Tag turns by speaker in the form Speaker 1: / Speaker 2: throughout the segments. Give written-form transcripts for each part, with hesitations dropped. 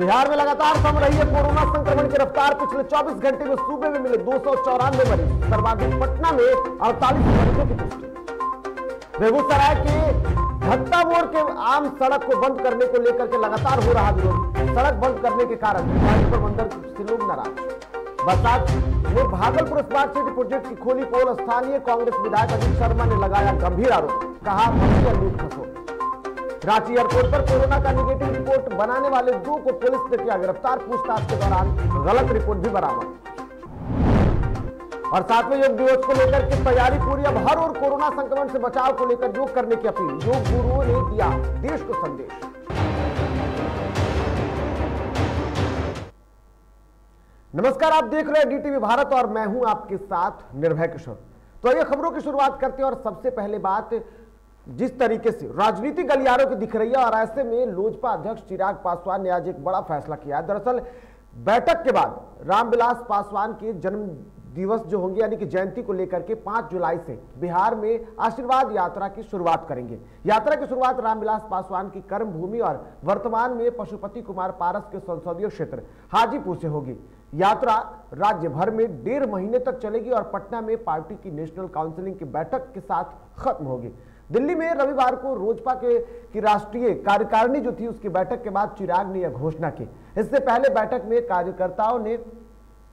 Speaker 1: बिहार में लगातार थम रही है कोरोना संक्रमण की रफ्तार। पिछले 24 घंटे में सूबे में मिले 294 मरीज, सर्वाधिक पटना में 48 मरीजों की पुष्टि। बेगूसराय के धत्ता मोड़ के आम सड़क को बंद करने को लेकर के लगातार हो रहा विरोध। सड़क बंद करने के कारण प्रबंधन से लोग नाराज। बरसात में भागलपुर स्मार्ट सिटी प्रोजेक्ट की खोली पोल। स्थानीय कांग्रेस विधायक अजीत शर्मा ने लगाया गंभीर आरोप, कहा लूट खसो। रांची एयरपोर्ट पर कोरोना का निगेटिव रिपोर्ट बनाने वाले 2 को पुलिस ने किया गिरफ्तार। पूछताछ के दौरान गलत रिपोर्ट भी बरामद। और 7वें योग दिवस को लेकर के तैयारी पूरी। अब हर ओर कोरोना संक्रमण से बचाव को लेकर योग करने की अपील। योग गुरुओं ने दिया देश को संदेश। नमस्कार, आप देख रहे हैं डीटीवी भारत और मैं हूं आपके साथ निर्भय किशोर। तो आइए खबरों की शुरुआत करते हैं। और सबसे पहले बात, जिस तरीके से राजनीतिक गलियारों की दिख रही है और ऐसे में लोजपा अध्यक्ष चिराग पासवान ने आज एक बड़ा फैसला किया है। दरअसल बैठक के बाद रामविलास पासवान के जन्म दिवस जो होंगे यानी कि जयंती को लेकर के 5 जुलाई से बिहार में आशीर्वाद यात्रा की शुरुआत करेंगे। यात्रा की शुरुआत रामविलास पासवान की कर्म भूमि और वर्तमान में पशुपति कुमार पारस के संसदीय क्षेत्र हाजीपुर से होगी। यात्रा राज्य भर में 1.5 महीने तक चलेगी और पटना में पार्टी की नेशनल काउंसिलिंग की बैठक के साथ खत्म होगी। दिल्ली में रविवार को लोजपा की राष्ट्रीय कार्यकारिणी जो थी उसकी बैठक के बाद चिराग ने यह घोषणा की। इससे पहले बैठक में कार्यकर्ताओं ने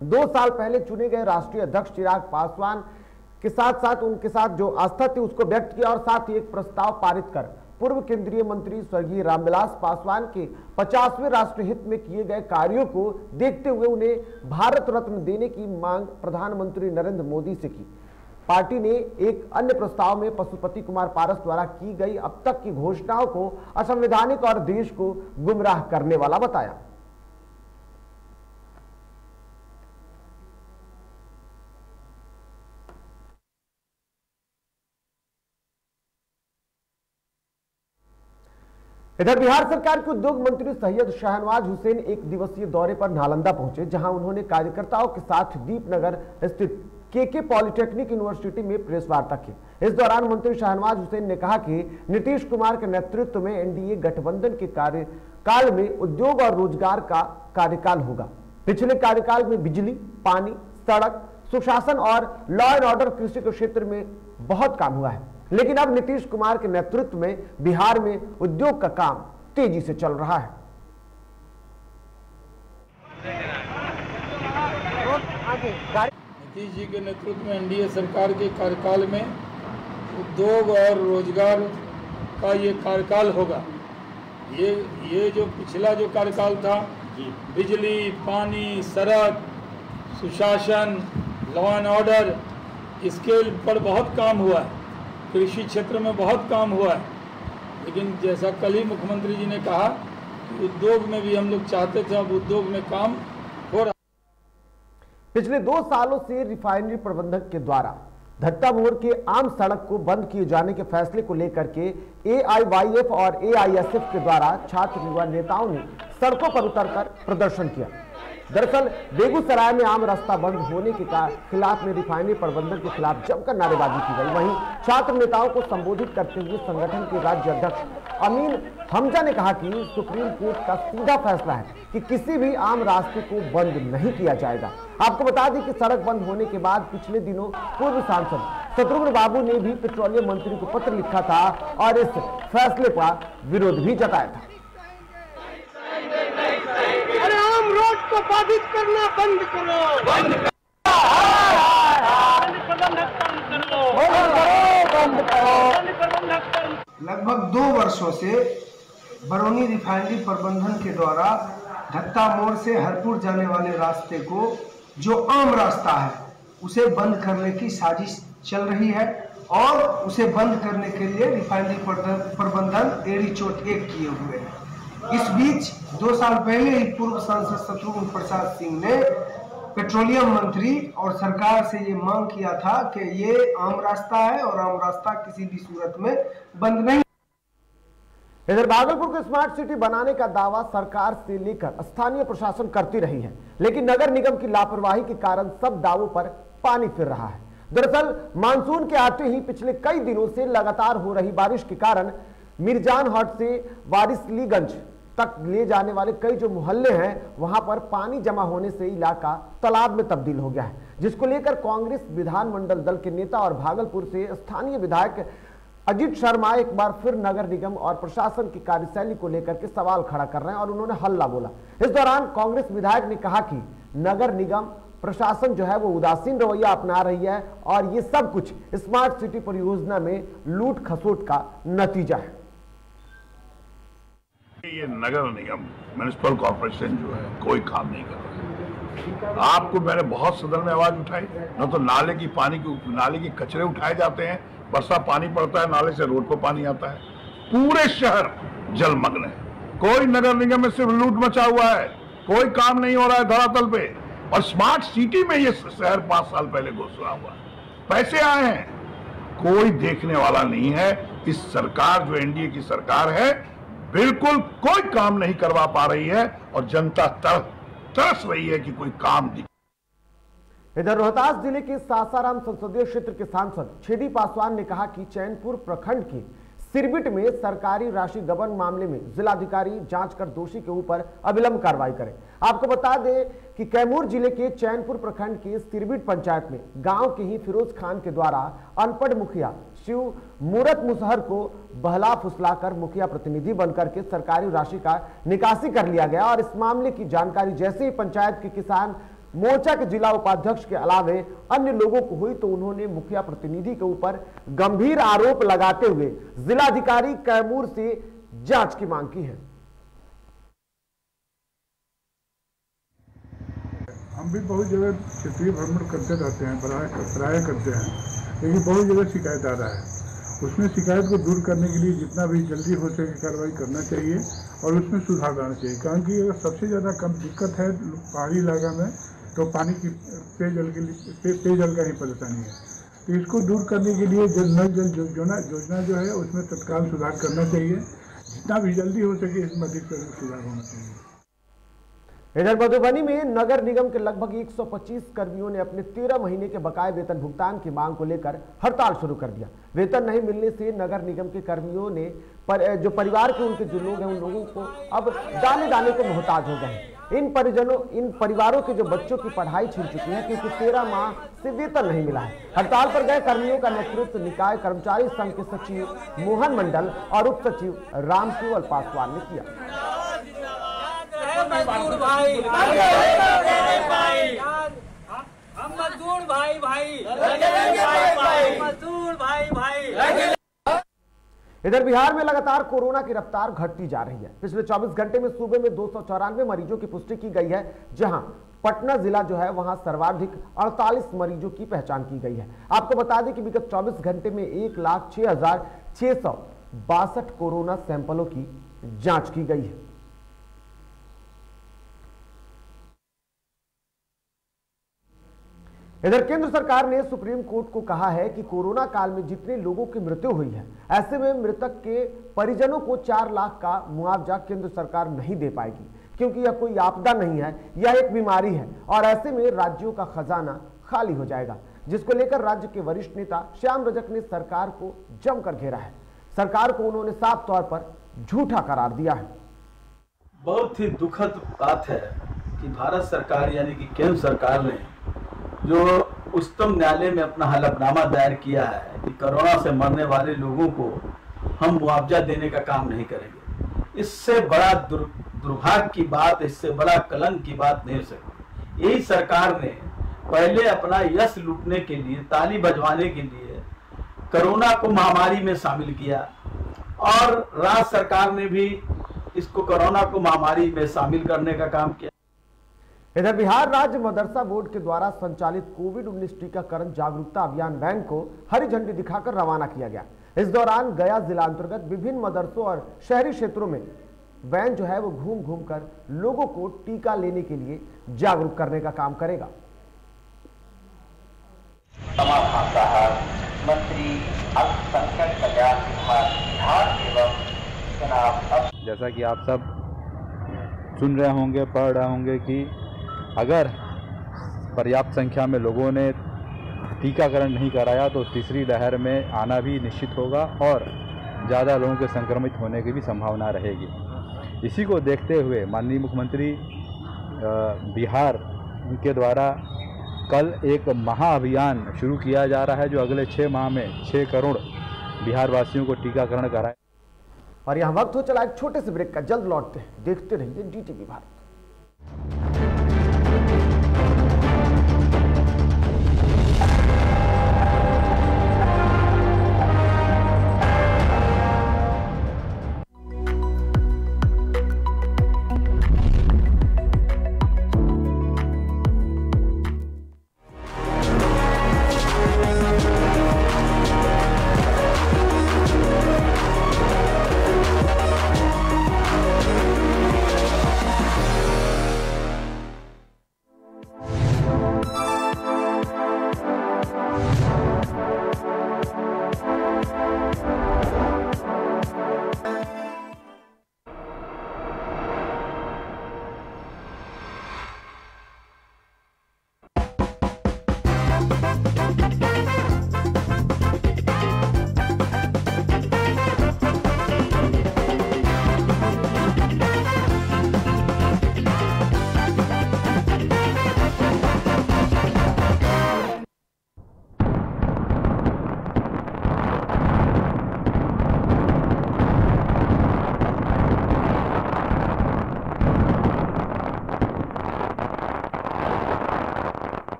Speaker 1: 2 साल पहले चुने गए राष्ट्रीय अध्यक्ष चिराग पासवान के साथ साथ उनके साथ जो आस्था थी उसको व्यक्त किया और साथ ही एक प्रस्ताव पारित कर पूर्व केंद्रीय मंत्री स्वर्गीय रामविलास पासवान के 50वें राष्ट्रीय हित में किए गए कार्यों को देखते हुए उन्हें भारत रत्न देने की मांग प्रधानमंत्री नरेंद्र मोदी से की। पार्टी ने एक अन्य प्रस्ताव में पशुपति कुमार पारस द्वारा की गई अब तक की घोषणाओं को असंवैधानिक और देश को गुमराह करने वाला बताया। इधर बिहार सरकार के उद्योग मंत्री सैयद शाहनवाज हुसैन एक दिवसीय दौरे पर नालंदा पहुंचे, जहां उन्होंने कार्यकर्ताओं के साथ दीपनगर स्थित केके पॉलिटेक्निक यूनिवर्सिटी में प्रेस वार्ता की। इस दौरान मंत्री शाहनवाज हुसैन ने कहा कि नीतीश कुमार के नेतृत्व में एनडीए गठबंधन के कार्यकाल में उद्योग और रोजगार का कार्यकाल होगा। पिछले कार्यकाल में बिजली, पानी, सड़क, सुशासन और लॉ एंड ऑर्डर, कृषि के क्षेत्र में बहुत काम हुआ है, लेकिन अब नीतीश कुमार के नेतृत्व में बिहार में उद्योग का काम तेजी से चल रहा है।
Speaker 2: नीतीश जी के नेतृत्व में एनडीए सरकार के कार्यकाल में उद्योग और रोजगार का ये कार्यकाल होगा। ये जो पिछला जो कार्यकाल था, बिजली, पानी, सड़क, सुशासन, लॉ एंड ऑर्डर, इसके पर बहुत काम हुआ है। कृषि क्षेत्र में बहुत काम हुआ है, लेकिन जैसा कल ही मुख्यमंत्री जी ने कहा कि उद्योग में भी हम लोग चाहते थे, अब उद्योग में काम हो रहा।
Speaker 1: पिछले 2 सालों से रिफाइनरी प्रबंधक के द्वारा धत्ता मोड़ के आम सड़क को बंद किए जाने के फैसले को लेकर के एआईवाईएफ और एआईएसएफ के द्वारा छात्र युवा नेताओं ने सड़कों पर उतरकर प्रदर्शन किया। दरअसल बेगूसराय में आम रास्ता बंद होने के खिलाफ में रिफाइनरी प्रबंधन के खिलाफ जमकर नारेबाजी की गई। वहीं छात्र नेताओं को संबोधित करते हुए संगठन के राज्य अध्यक्ष अमीन हमजा ने कहा कि सुप्रीम कोर्ट का सीधा फैसला है कि किसी भी आम रास्ते को बंद नहीं किया जाएगा। आपको बता दें कि सड़क बंद होने के बाद पिछले दिनों पूर्व सांसद शत्रुघ्न बाबू ने भी पेट्रोलियम मंत्री को पत्र लिखा था और इस फैसले का विरोध भी जताया था।
Speaker 3: अरे आम रोड को बाधित करना बंद करो, बंद करो, बंद करो।
Speaker 4: लगभग 2 वर्षों से बरौनी रिफाइनरी प्रबंधन के द्वारा धत्ता मोड़ से हरपुर जाने वाले रास्ते को, जो आम रास्ता है, उसे बंद करने की साजिश चल रही है और उसे बंद करने के लिए रिफाइनरी प्रबंधन एड़ी चोट एक किए हुए है। इस बीच 2 साल पहले ही पूर्व सांसद शत्रुघ्न प्रसाद सिंह ने पेट्रोलियम मंत्री और सरकार से ये मांग किया था कि ये आम रास्ता है और आम रास्ता किसी भी सूरत में बंद नहीं।
Speaker 1: इधर भागलपुर को स्मार्ट सिटी बनाने का दावा सरकार से लेकर स्थानीय प्रशासन करती रही है, लेकिन नगर निगम की लापरवाही के कारण सब दावों पर पानी फिर रहा है। दरअसल मानसून के आते ही पिछले कई दिनों से लगातार हो रही बारिश के कारण मिर्जान हाट से वारिसलीगंज तक ले जाने वाले कई जो मोहल्ले हैं वहां पर पानी जमा होने से इलाका तालाब में तब्दील हो गया है, जिसको लेकर कांग्रेस विधानमंडल दल के नेता और भागलपुर से स्थानीय विधायक अजीत शर्मा एक बार फिर नगर निगम और प्रशासन की कार्यशैली को लेकर के सवाल खड़ा कर रहे हैं और उन्होंने हल्ला बोला। इस दौरान कांग्रेस विधायक ने कहा कि नगर निगम प्रशासन जो है वो उदासीन रवैया अपना रही है और ये सब कुछ स्मार्ट सिटी परियोजना में लूट खसोट का नतीजा है।
Speaker 5: ये नगर निगम म्युनिसिपल कॉर्पोरेशन जो है कोई काम नहीं कर रहा है। आपको मैंने बहुत सदन में आवाज उठाई, न तो नाले की कचरे उठाए जाते हैं, बरसा पानी पड़ता है नाले से रोड पर पानी आता है, पूरे शहर जलमग्न है। कोई नगर निगम में सिर्फ लूट मचा हुआ है, कोई काम नहीं हो रहा है धरातल पे। और स्मार्ट सिटी में ये शहर 5 साल पहले घोषणा हुआ, पैसे आए हैं, कोई देखने वाला नहीं है। इस सरकार जो एनडीए की सरकार है बिल्कुल कोई काम नहीं करवा पा रही है और जनता तरस रही है कि कोई काम दिखे।
Speaker 1: इधर रोहतास जिले के सासाराम संसदीय क्षेत्र के सांसद छेदी पासवान ने कहा कि चैनपुर प्रखंड के सिरबिट में सरकारी राशि गबन मामले में जिलाधिकारी जांच कर दोषी के ऊपर अविलंब कार्रवाई करें। आपको बता दें कि कैमूर जिले के चैनपुर प्रखंड के सिरबिट पंचायत में गांव के ही फिरोज खान के द्वारा अनपढ़ मुखिया शिव मूरत मुसहर को बहला फुसलाकर मुखिया प्रतिनिधि बनकर के सरकारी राशि का निकासी कर लिया गया और इस मामले की जानकारी जैसे ही पंचायत के किसान मोर्चा के जिला उपाध्यक्ष के अलावे अन्य लोगों को हुई तो उन्होंने मुखिया प्रतिनिधि के ऊपर गंभीर आरोप लगाते हुए जिलाधिकारी कैमूर से जांच की मांग की है।
Speaker 6: हम भी बहुत जगह क्षेत्रीय भ्रमण करते रहते हैं, पराया करते हैं, लेकिन बहुत जगह शिकायत आ रहा है। उसमें शिकायत को दूर करने के लिए जितना भी जल्दी हो सके कार्रवाई करना चाहिए और उसमें सुधार लाना चाहिए। कारण कि अगर सबसे ज़्यादा कम दिक्कत है पहाड़ी इलाका में तो पानी की पेयजल का ही परेशानी है। तो इसको दूर करने के लिए नल जल योजना जो है उसमें तत्काल सुधार करना चाहिए। जितना भी जल्दी हो सके इसमें अधिक से अधिक सुधार होना चाहिए।
Speaker 1: इधर मधुबनी में नगर निगम के लगभग 125 कर्मियों ने अपने 13 महीने के बकाये वेतन भुगतान की मांग को लेकर हड़ताल शुरू कर दिया। वेतन नहीं मिलने से नगर निगम के कर्मियों ने जो परिवार के उनके जो लोग हैं उन लोगों को अब दाने दाने को मोहताज हो गए हैं। इन परिवारों के जो बच्चों की पढ़ाई छिन चुकी है क्योंकि 13 माह से वेतन नहीं मिला है। हड़ताल पर गए कर्मियों का नेतृत्व निकाय कर्मचारी संघ के सचिव मोहन मंडल और उप सचिव रामकेवल पासवान ने किया।
Speaker 7: मजदूर भाई
Speaker 1: इधर बिहार में लगातार कोरोना की रफ्तार घटती जा रही है। पिछले 24 घंटे में सूबे में 294 मरीजों की पुष्टि की गई है, जहां पटना जिला जो है वहां सर्वाधिक 48 मरीजों की पहचान की गई है। आपको बता दें कि विगत 24 घंटे में 1,06,662 कोरोना सैंपलों की जांच की गई है। इधर केंद्र सरकार ने सुप्रीम कोर्ट को कहा है कि कोरोना काल में जितने लोगों की मृत्यु हुई है, ऐसे में मृतक के परिजनों को 4 लाख का मुआवजा केंद्र सरकार नहीं दे पाएगी, क्योंकि यह कोई आपदा नहीं है, यह एक बीमारी है और ऐसे में राज्यों का खजाना खाली हो जाएगा, जिसको लेकर राज्य के वरिष्ठ नेता श्याम रजक ने सरकार को जमकर घेरा है। सरकार को उन्होंने साफ तौर पर झूठा करार दिया है।
Speaker 8: बहुत ही दुखद बात है कि भारत सरकार यानी कि केंद्र सरकार ने जो उच्चतम न्यायालय में अपना हलफनामा दायर किया है कि कोरोना से मरने वाले लोगों को हम मुआवजा देने का काम नहीं करेंगे, इससे बड़ा दुर्भाग्य की बात, इससे बड़ा कलंक की बात नहीं हो सकती। यही सरकार ने पहले अपना यश लूटने के लिए, ताली बजवाने के लिए कोरोना को महामारी में शामिल किया और राज्य सरकार ने भी इसको कोरोना को महामारी में शामिल करने का काम किया।
Speaker 1: इधर बिहार राज्य मदरसा बोर्ड के द्वारा संचालित कोविड-19 टीकाकरण जागरूकता अभियान वैन को हरी झंडी दिखाकर रवाना किया गया। इस दौरान गया जिला अंतर्गत विभिन्न मदरसों और शहरी क्षेत्रों में वैन जो है वो घूम घूम कर लोगों को टीका लेने के लिए जागरूक करने का काम करेगा।
Speaker 9: मंत्री अल्पसंख्यक कल्याण विभाग एवं चुनाव।
Speaker 10: जैसा कि आप सब सुन रहे होंगे, पढ़ रहे होंगे कि अगर पर्याप्त संख्या में लोगों ने टीकाकरण नहीं कराया तो तीसरी लहर में आना भी निश्चित होगा और ज़्यादा लोगों के संक्रमित होने की भी संभावना रहेगी। इसी को देखते हुए माननीय मुख्यमंत्री बिहार के द्वारा कल एक महाअभियान शुरू किया जा रहा है, जो अगले 6 माह में 6 करोड़ बिहार वासियों को टीकाकरण कराए।
Speaker 1: और यहाँ वक्त हो चला एक छोटे से ब्रेक का, जल्द लौटते हैं। देखते रहिए DTV भारत।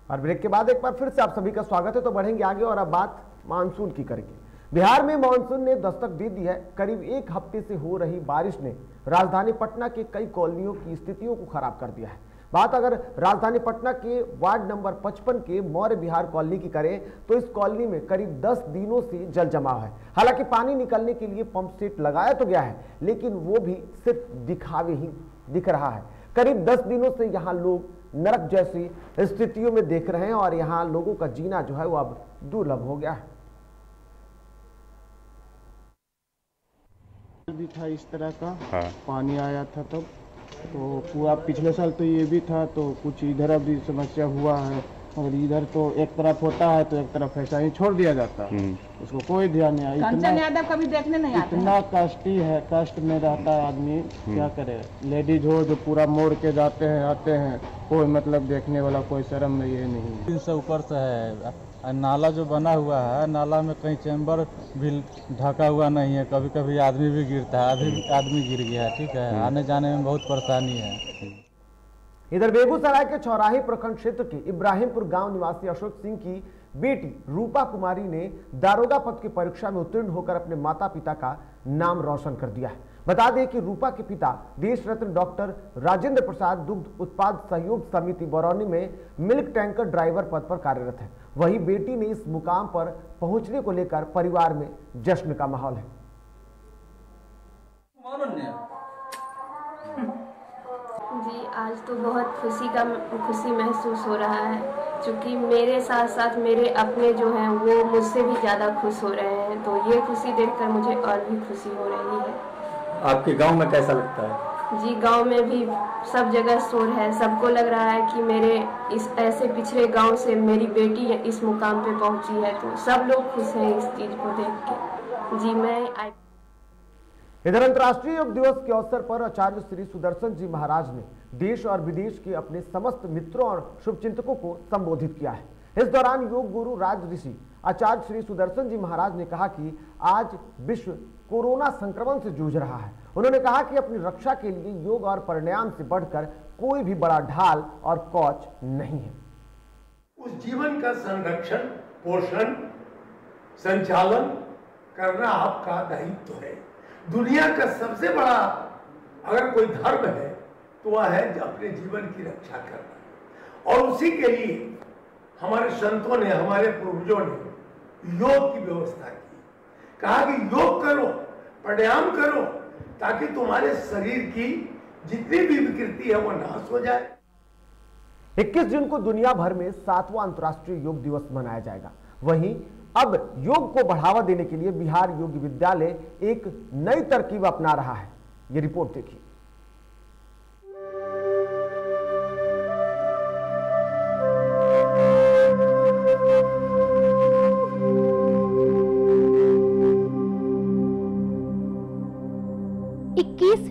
Speaker 1: और ब्रेक के बाद एक बार फिर से आप सभी का स्वागत है। तो बढ़ेंगे आगे और अब बात मानसून की करेंगे। बिहार में मानसून ने दस्तक दे दी है। करीब 1 हफ्ते से हो रही बारिश ने राजधानी पटना के कई कॉलोनियों की स्थितियों को खराब कर दिया है। बात अगर राजधानी पटना के वार्ड नंबर 55 के मौर्य विहार कॉलोनी की करें तो इस कॉलोनी में करीब 10 दिनों से जल जमाव है। हालांकि पानी निकलने के लिए पंप सेट लगाया तो गया है, लेकिन वो भी सिर्फ दिखावे ही दिख रहा है। करीब 10 दिनों से यहाँ लोग नरक जैसी स्थितियों में देख रहे हैं और यहाँ लोगों का जीना जो है वो अब दुर्लभ हो गया है।
Speaker 7: भी था इस तरह का, पानी आया था तब तो पूरा पिछले साल तो ये भी था, तो कुछ इधर अभी समस्या हुआ है। और इधर तो एक तरफ होता है तो एक तरफ ऐसा ही छोड़ दिया जाता है, उसको कोई ध्यान नहीं आया।
Speaker 11: कंचन यादव कभी देखने नहीं आते।
Speaker 7: इतना कष्टी है, कष्ट में रहता है आदमी, क्या करे। लेडीज हो जो पूरा मोड़ के जाते हैं आते हैं, कोई मतलब देखने वाला कोई शर्म में ये नहीं।
Speaker 12: 3 से ऊपर से है। नाला जो बना हुआ है, नाला में कहीं चैम्बर भी ढका हुआ नहीं है, कभी कभी आदमी भी गिरता है। अभी आदमी गिर गया है, ठीक है। आने जाने में बहुत परेशानी है।
Speaker 1: इधर बेगूसराय के चौराही प्रखंड क्षेत्र के इब्राहिमपुर गांव निवासी अशोक सिंह की बेटी रूपा कुमारी ने दारोगा पद की परीक्षा में उत्तीर्ण होकर अपने माता पिता का नाम रोशन कर दिया है। बता दें कि रूपा के पिता देश रत्न डॉक्टर राजेंद्र प्रसाद दुग्ध उत्पाद सहयोग समिति बरौनी में मिल्क टैंकर ड्राइवर पद पर कार्यरत है। वहीं बेटी ने इस मुकाम पर पहुंचने को लेकर परिवार में जश्न का माहौल है।
Speaker 13: जी, आज तो बहुत खुशी महसूस हो रहा है, क्योंकि मेरे साथ साथ मेरे अपने जो हैं वो मुझसे भी ज़्यादा खुश हो रहे हैं। तो ये खुशी देखकर मुझे और भी खुशी हो रही है।
Speaker 14: आपके गांव में कैसा लगता है?
Speaker 13: जी, गांव में भी सब जगह शोर है। सबको लग रहा है कि मेरे इस ऐसे पिछड़े गांव से मेरी बेटी इस मुकाम पे पहुंची है, तो सब लोग खुश हैं इस चीज़ को देख के। जी, मैं
Speaker 1: इधर अंतर्राष्ट्रीय योग दिवस के अवसर पर आचार्य श्री सुदर्शन जी महाराज ने देश और विदेश के अपने समस्त मित्रों और शुभचिंतकों को संबोधित किया है। इस दौरान योग गुरु राज ऋषि आचार्य श्री सुदर्शन जी महाराज ने कहा कि आज विश्व कोरोना संक्रमण से जूझ रहा है। उन्होंने कहा कि अपनी रक्षा के लिए योग और प्राणायाम से बढ़कर कोई भी बड़ा ढाल और कौच नहीं है।
Speaker 11: उस जीवन का संरक्षण, पोषण, संचालन करना आपका दायित्व है। दुनिया का सबसे बड़ा अगर कोई धर्म है तो वह है अपने जीवन की रक्षा करना, और उसी के लिए हमारे संतों ने, हमारे पूर्वजों ने योग की व्यवस्था की। कहा कि योग करो, प्राणायाम करो, ताकि तुम्हारे शरीर की जितनी भी विकृति है वो नाश हो जाए।
Speaker 1: 21 जून को दुनिया भर में 7वां अंतर्राष्ट्रीय योग दिवस मनाया जाएगा। वहीं अब योग को बढ़ावा देने के लिए बिहार योग विद्यालय एक नई तरकीब अपना रहा है। ये रिपोर्ट देखिए।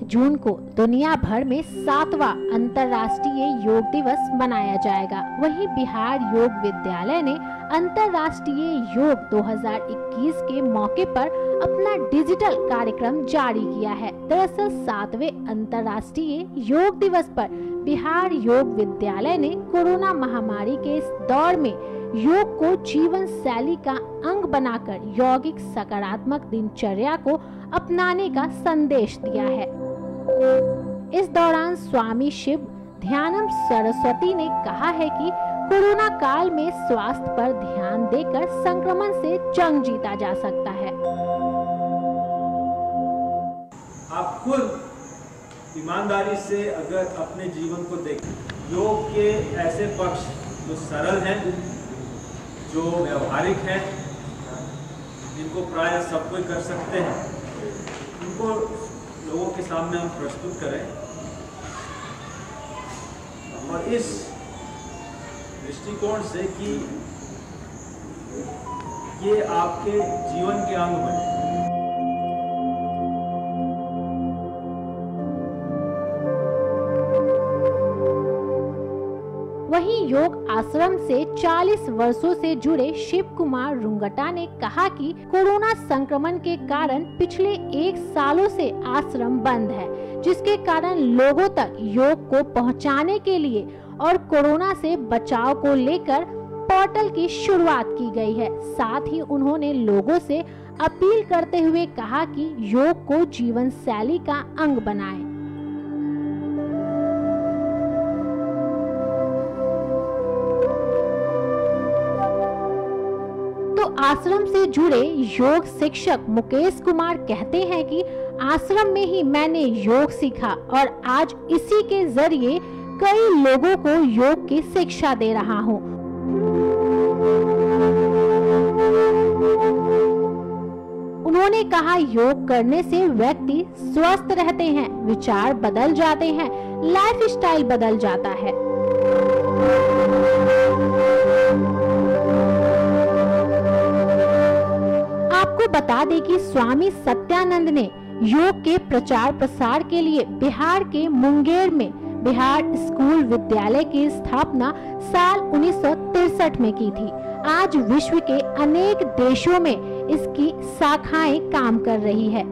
Speaker 15: जून को दुनिया भर में 7वां अंतर्राष्ट्रीय योग दिवस मनाया जाएगा। वहीं बिहार योग विद्यालय ने अंतर्राष्ट्रीय योग 2021 के मौके पर अपना डिजिटल कार्यक्रम जारी किया है। दरअसल 7वें अंतर्राष्ट्रीय योग दिवस पर बिहार योग विद्यालय ने कोरोना महामारी के इस दौर में योग को जीवन शैली का अंग बनाकर यौगिक सकारात्मक दिनचर्या को अपनाने का संदेश दिया है। इस दौरान स्वामी शिव ध्यानम सरस्वती ने कहा है कि कोरोना काल में स्वास्थ्य पर ध्यान देकर संक्रमण से जंग जीता जा सकता है।
Speaker 16: आप खुद ईमानदारी से अगर अपने जीवन को देखें, योग के ऐसे पक्ष जो सरल हैं, जो व्यवहारिक हैं, जिनको प्राय सब कोई कर सकते हैं, उनको लोगों के सामने हम प्रस्तुत करें और इस दृष्टिकोण से कि ये आपके जीवन के अंग बने।
Speaker 15: वहीं योग आश्रम से 40 वर्षों से जुड़े शिव कुमार रुंगटा ने कहा कि कोरोना संक्रमण के कारण पिछले 1 सालों से आश्रम बंद है, जिसके कारण लोगों तक योग को पहुंचाने के लिए और कोरोना से बचाव को लेकर पोर्टल की शुरुआत की गई है। साथ ही उन्होंने लोगों से अपील करते हुए कहा कि योग को जीवन शैली का अंग बनाएं। आश्रम से जुड़े योग शिक्षक मुकेश कुमार कहते हैं कि आश्रम में ही मैंने योग सीखा और आज इसी के जरिए कई लोगों को योग की शिक्षा दे रहा हूँ। उन्होंने कहा योग करने से व्यक्ति स्वस्थ रहते हैं, विचार बदल जाते हैं, लाइफ स्टाइल बदल जाता है। आपको बता दें कि स्वामी सत्यानंद ने योग के प्रचार प्रसार के लिए बिहार के मुंगेर में बिहार स्कूल विद्यालय की स्थापना साल 1963 में की थी। आज विश्व के अनेक देशों में इसकी शाखाएं काम कर रही है।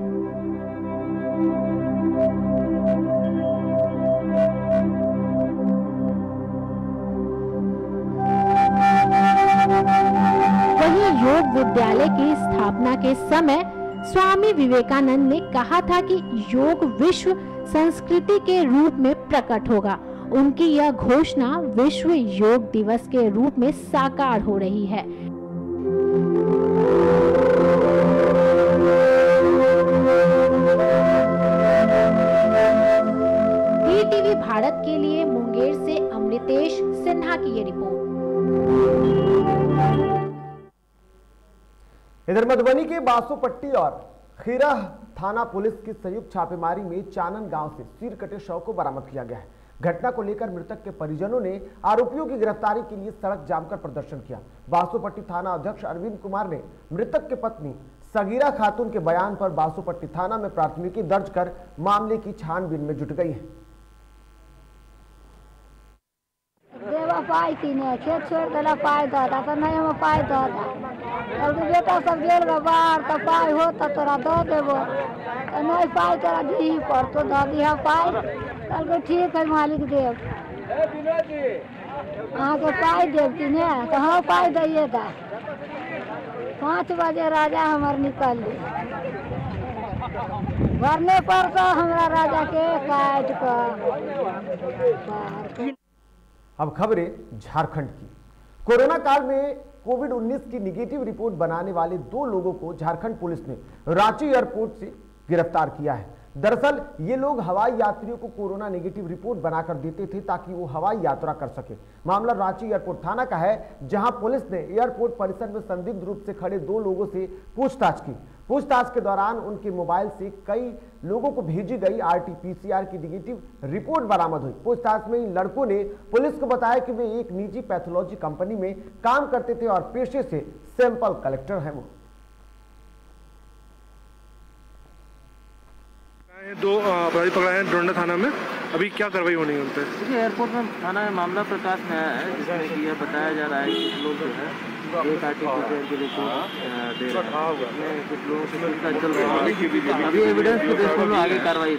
Speaker 15: वहीं योग विद्यालय की स्थापना के समय स्वामी विवेकानंद ने कहा था कि योग विश्व संस्कृति के रूप में प्रकट होगा। उनकी यह घोषणा विश्व योग दिवस के रूप में साकार हो रही है। DTV भारत के लिए मुंगेर से अमृतेश सिन्हा की ये रिपोर्ट।
Speaker 1: इधर मधुबनी के बासोपट्टी और खीरा थाना पुलिस की संयुक्त छापेमारी में चानन गांव से सिर कटे शव को बरामद किया गया है। घटना को लेकर मृतक के परिजनों ने आरोपियों की गिरफ्तारी के लिए सड़क जाम कर प्रदर्शन किया। बासोपट्टी थाना अध्यक्ष अरविंद कुमार ने मृतक के पत्नी सगीरा खातून के बयान पर बासोपट्टी थाना में प्राथमिकी दर्ज कर मामले की छानबीन में जुट गई है।
Speaker 17: पाई किने खेत छोड़ देला पाई दादा तो नहीं हम पाई दादा और बेटा सब गेल गा बाहर तो पाई होता तोरा दो देबो तो नहीं पाई तोरा दी पर तो दा दिया पाई कल को ठीक है मालिक देव अहाँ के पाई देव कि ने तो हाँ पाई दैएगा 5 बजे राजा हमार निकल ली भरने पर तो हमरा राजा के काट कर।
Speaker 1: अब खबरें झारखंड की। कोरोना काल में कोविड-19 की निगेटिव रिपोर्ट बनाने वाले 2 लोगों को झारखंड पुलिस ने रांची एयरपोर्ट से गिरफ्तार किया है। दरअसल ये लोग हवाई यात्रियों को कोरोना नेगेटिव रिपोर्ट बनाकर देते थे ताकि वो हवाई यात्रा कर सके। मामला रांची एयरपोर्ट थाना का है, जहां पुलिस ने एयरपोर्ट परिसर में संदिग्ध रूप से खड़े 2 लोगों से पूछताछ की। पूछताछ के दौरान उनके मोबाइल से कई लोगों को भेजी गई RT-PCR की नेगेटिव रिपोर्ट बरामद हुई। पूछताछ में इन लड़कों ने पुलिस को बताया कि वे एक निजी पैथोलॉजी कंपनी में काम करते थे और पेशे से सैंपल कलेक्टर हैं। वो
Speaker 18: 2 अपराधी पकड़ाए हैं डोरंडा थाना में। अभी क्या कार्रवाई होनी है उन पर?
Speaker 19: देखिए एयरपोर्ट में थाना में मामला प्रकाश में आया है, जिसमें कि यह बताया जा रहा है कि कुछ लोग जो है एक RT-PCR की रिपोर्ट दे रहे हैं, कुछ लोगों से पूछताछ चल रही है। अभी एविडेंस के बेस पर आगे कार्रवाई।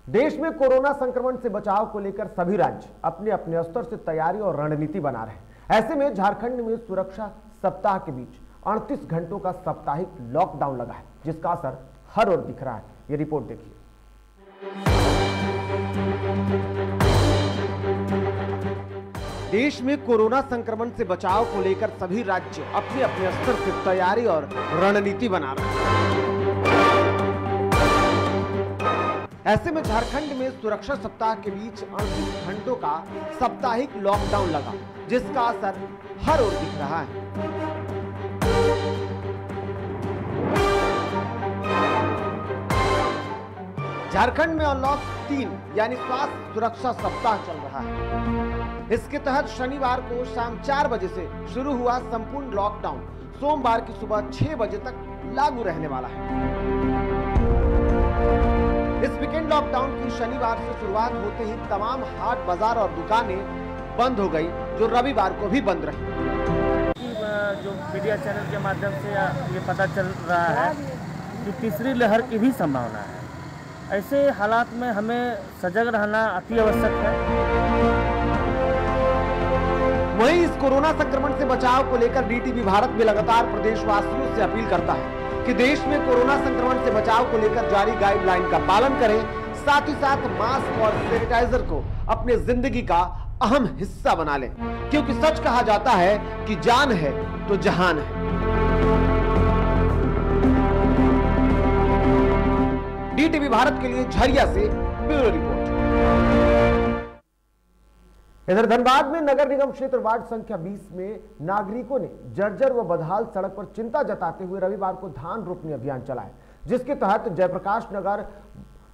Speaker 1: देश में कोरोना संक्रमण से बचाव को लेकर सभी राज्य अपने अपने स्तर से तैयारी और रणनीति बना रहे हैं। ऐसे में झारखंड में सुरक्षा सप्ताह के बीच 38 घंटों का साप्ताहिक लॉकडाउन लगा है, जिसका असर हर ओर दिख रहा है। ये रिपोर्ट देखिए। देश में कोरोना संक्रमण से बचाव को लेकर सभी राज्य अपने अपने स्तर से तैयारी और रणनीति बना रहे हैं। ऐसे में झारखंड में सुरक्षा सप्ताह के बीच 38 घंटों का साप्ताहिक लॉकडाउन लगा, जिसका असर हर ओर दिख रहा है। झारखंड में अनलॉक 3 यानी स्वास्थ्य सुरक्षा सप्ताह चल रहा है। इसके तहत शनिवार को शाम 4 बजे से शुरू हुआ संपूर्ण लॉकडाउन सोमवार की सुबह 6 बजे तक लागू रहने वाला है। इस वीकेंड लॉकडाउन की शनिवार से शुरुआत होते ही तमाम हाट बाजार और दुकानें बंद हो गई, जो रविवार को भी बंद रही।
Speaker 19: जो मीडिया चैनल के माध्यम से ये पता चल रहा है कि तीसरी लहर की भी संभावना है। ऐसे हालात में हमें सजग रहना अति आवश्यक है।
Speaker 1: वहीं इस कोरोना संक्रमण से बचाव को लेकर DTV भारत में लगातार प्रदेशवासियों से अपील करता है कि देश में कोरोना संक्रमण से बचाव को लेकर जारी गाइडलाइन का पालन करें, साथ ही साथ मास्क और सैनिटाइजर को अपने जिंदगी का अहम हिस्सा बना लें, क्योंकि सच कहा जाता है कि जान है तो जहान है। DTV भारत के लिए झरिया से ब्यूरो रिपोर्ट। इधर धनबाद में नगर निगम क्षेत्र वार्ड संख्या 20 में नागरिकों ने जर्जर व बदहाल सड़क पर चिंता जताते हुए रविवार को धान रोपनी अभियान चलाया, जिसके तहत जयप्रकाश नगर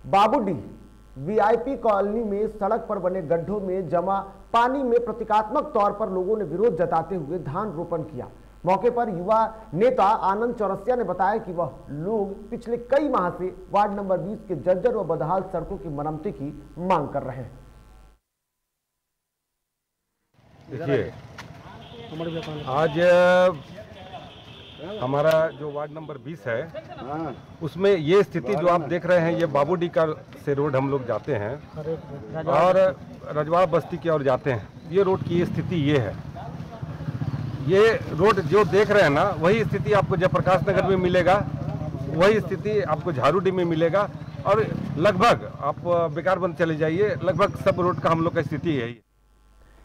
Speaker 1: बाबूडीह VIP कॉलोनी में सड़क पर बने गड्ढों में जमा पानी में प्रतीकात्मक तौर पर लोगों ने विरोध जताते हुए धान रोपण किया। मौके पर युवा नेता आनंद चौरसिया ने बताया कि वह लोग पिछले कई माह से वार्ड नंबर 20 के जर्जर व बदहाल सड़कों की मरम्मती की मांग कर रहे हैं।
Speaker 20: देखिए, आज हमारा जो वार्ड नंबर 20 है, उसमें ये स्थिति जो आप देख रहे हैं, ये बाबूडीह का से रोड हम लोग जाते हैं और रजवाड़ा बस्ती की ओर जाते हैं। ये रोड की ये स्थिति ये है। ये रोड जो देख रहे हैं ना, वही स्थिति आपको जयप्रकाश नगर में मिलेगा, वही स्थिति आपको झारूडीह में मिलेगा और लगभग आप बेकारबंद चले जाइए, लगभग सब रोड का हम लोग का स्थिति है।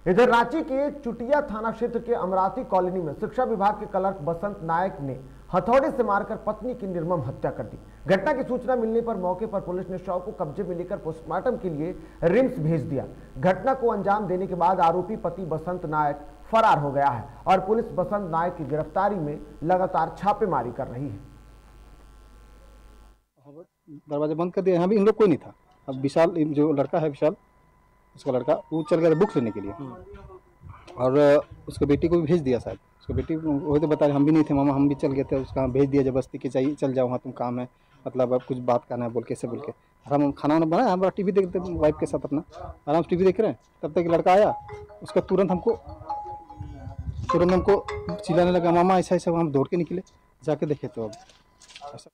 Speaker 1: इधर रांची के चुटिया थाना क्षेत्र के अमरावती कॉलोनी में शिक्षा विभाग के क्लर्क बसंत नायक ने हथौड़े से मारकर पत्नी की निर्मम हत्या कर दी। घटना की सूचना मिलने पर मौके पर पुलिस ने शव को कब्जे में लेकर पोस्टमार्टम के लिए रिम्स भेज दिया। घटना को अंजाम देने के बाद आरोपी पति बसंत नायक फरार हो गया है और पुलिस बसंत नायक की गिरफ्तारी में लगातार छापेमारी कर रही है।
Speaker 21: दरवाजा बंद कर दिया, यहाँ भी इन लोग कोई नहीं था। अब विशाल जो लड़का है, विशाल उसका लड़का, वो चल गया बुक लेने के लिए और उसको बेटी को भी भेज दिया शायद। उसको बेटी वो तो बता रहे हम भी नहीं थे मामा, हम भी चल गए थे, उसका भेज दिया जबरदस्ती कि चाहिए चल जाओ वहाँ तुम काम है, मतलब अब कुछ बात करना है बोल के ऐसे बोल के। हम खाना वाना बनाए, हम टीवी देखते वाइफ के साथ अपना आराम से टीवी देख रहे हैं, तब तक लड़का आया, उसका तुरंत हमको चिल्लाने लगा, मामा ऐसा ऐसा। हम दौड़ के निकले, जाके देखे तो अब ऐसा।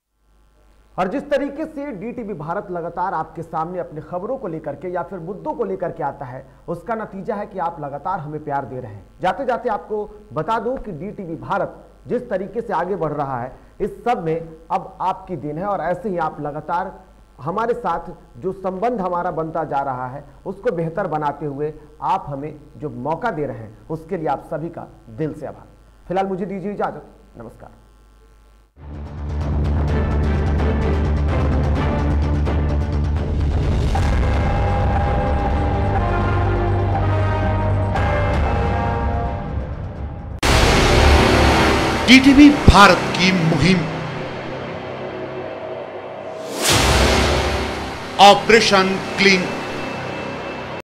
Speaker 1: और जिस तरीके से डीटीवी भारत लगातार आपके सामने अपनी खबरों को लेकर के या फिर मुद्दों को लेकर के आता है, उसका नतीजा है कि आप लगातार हमें प्यार दे रहे हैं। जाते जाते आपको बता दूं कि डीटीवी भारत जिस तरीके से आगे बढ़ रहा है, इस सब में अब आपकी देन है। और ऐसे ही आप लगातार हमारे साथ जो संबंध हमारा बनता जा रहा है, उसको बेहतर बनाते हुए आप हमें जो मौका दे रहे हैं, उसके लिए आप सभी का दिल से आभार। फिलहाल मुझे दीजिए इजाजत, नमस्कार।
Speaker 2: डीटीवी भारत की मुहिम ऑपरेशन क्लीन